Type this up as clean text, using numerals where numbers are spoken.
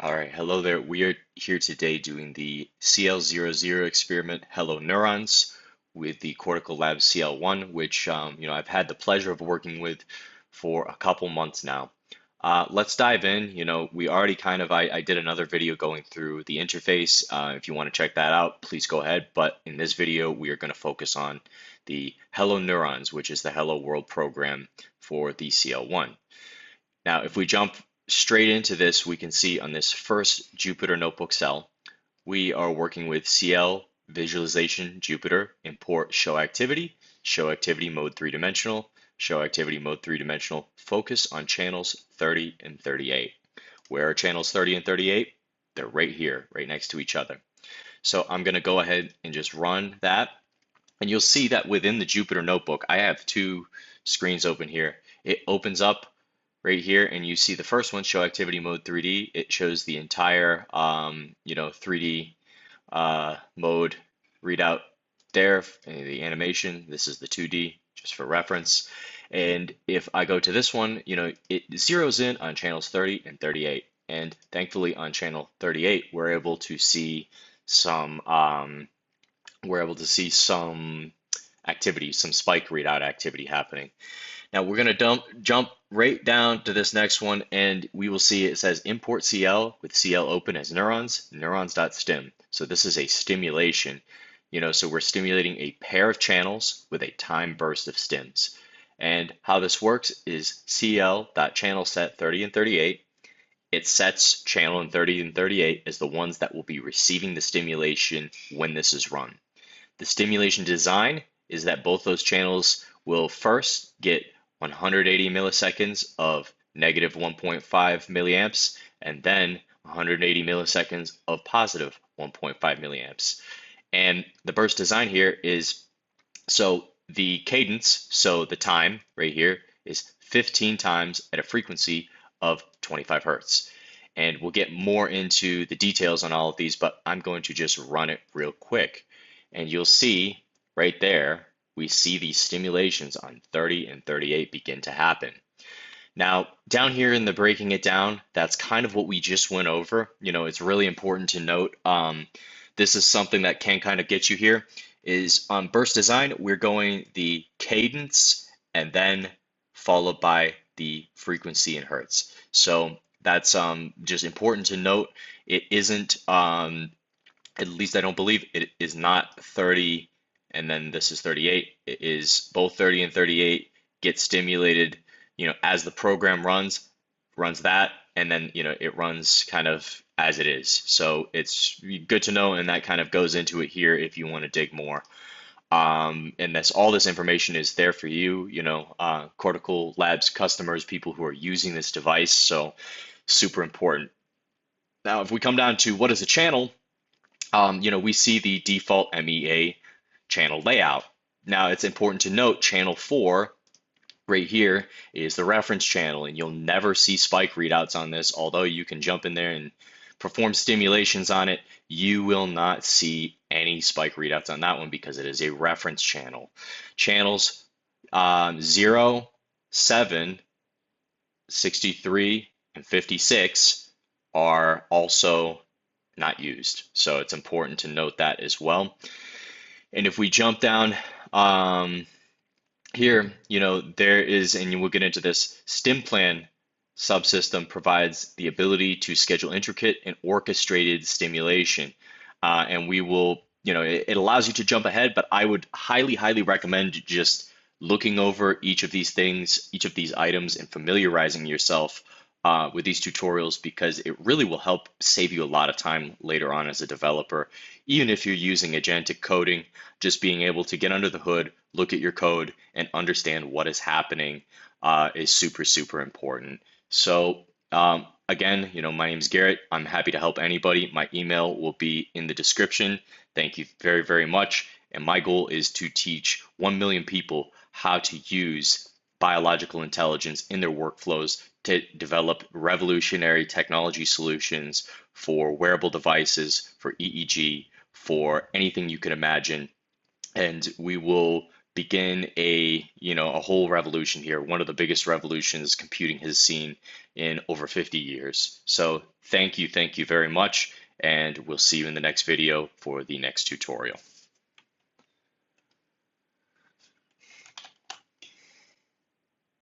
All right, hello there. We are here today doing the CL00 experiment, Hello Neurons, with the Cortical Labs CL1, which I've had the pleasure of working with for a couple months now. Let's dive in. We already I did another video going through the interface. If you want to check that out, please go ahead. But in this video, we are going to focus on the Hello Neurons, which is the Hello World program for the CL1. Now, if we jump straight into this, we can see on this first Jupyter Notebook cell, we are working with CL Visualization Jupyter, import show activity mode three-dimensional, show activity mode three-dimensional, focus on channels 30 and 38. Where are channels 30 and 38? They're right here, right next to each other. So I'm going to go ahead and just run that. And you'll see that within the Jupyter Notebook, I have two screens open here. It opens up right here, and you see the first one, show activity mode 3D. It shows the entire 3D mode readout there, the animation. This is the 2D, just for reference. And if I go to this one, it zeroes in on channels 30 and 38. And thankfully on channel 38, we're able to see some activity, some spike readout activity happening. Now we're going to jump right down to this next one, and we will see it says import CL with CL open as neurons, neurons.stim. So this is a stimulation, so we're stimulating a pair of channels with a time burst of stims. And how this works is CL.channel set 30 and 38. It sets channel and 30 and 38 as the ones that will be receiving the stimulation when this is run. The stimulation design is that both those channels will first get 180 milliseconds of negative 1.5 milliamps, and then 180 milliseconds of positive 1.5 milliamps. And the burst design here is, so the cadence, so the time right here is 15 times at a frequency of 25 hertz. And we'll get more into the details on all of these, but I'm going to just run it real quick. And you'll see right there, we see these stimulations on 30 and 38 begin to happen. Now, down here in the breaking it down, that's kind of what we just went over. It's really important to note, this is something that can kind of get you here, is on burst design, we're going the cadence and then followed by the frequency in hertz. So that's just important to note. It isn't, at least I don't believe it is not 30 and then this is 38. It is both 30 and 38 get stimulated, as the program runs that, and then, it runs kind of as it is. So it's good to know, and that kind of goes into it here if you want to dig more. And all this information is there for you, Cortical Labs customers, people who are using this device. So super important. Now, if we come down to what is a channel, we see the default MEA channel layout. Now, it's important to note channel 4 right here is the reference channel, and you'll never see spike readouts on this. Although you can jump in there and perform stimulations on it, you will not see any spike readouts on that one because it is a reference channel. Channels 0, 7, 63, and 56 are also not used. So it's important to note that as well. And if we jump down here, there is, and we'll get into this, StimPlan subsystem provides the ability to schedule intricate and orchestrated stimulation. And we will, it allows you to jump ahead, but I would highly, highly recommend just looking over each of these things, each of these items, and familiarizing yourself with these tutorials, because it really will help save you a lot of time later on as a developer. Even if you're using agentic coding, just being able to get under the hood, look at your code, and understand what is happening is super, super important. So again, my name is Garrett. I'm happy to help anybody. My email will be in the description. Thank you very, very much. And my goal is to teach 1 million people how to use biological intelligence in their workflows to develop revolutionary technology solutions for wearable devices, for EEG, for anything you can imagine. And we will begin a whole revolution here. One of the biggest revolutions computing has seen in over 50 years. So thank you very much, and we'll see you in the next video for the next tutorial.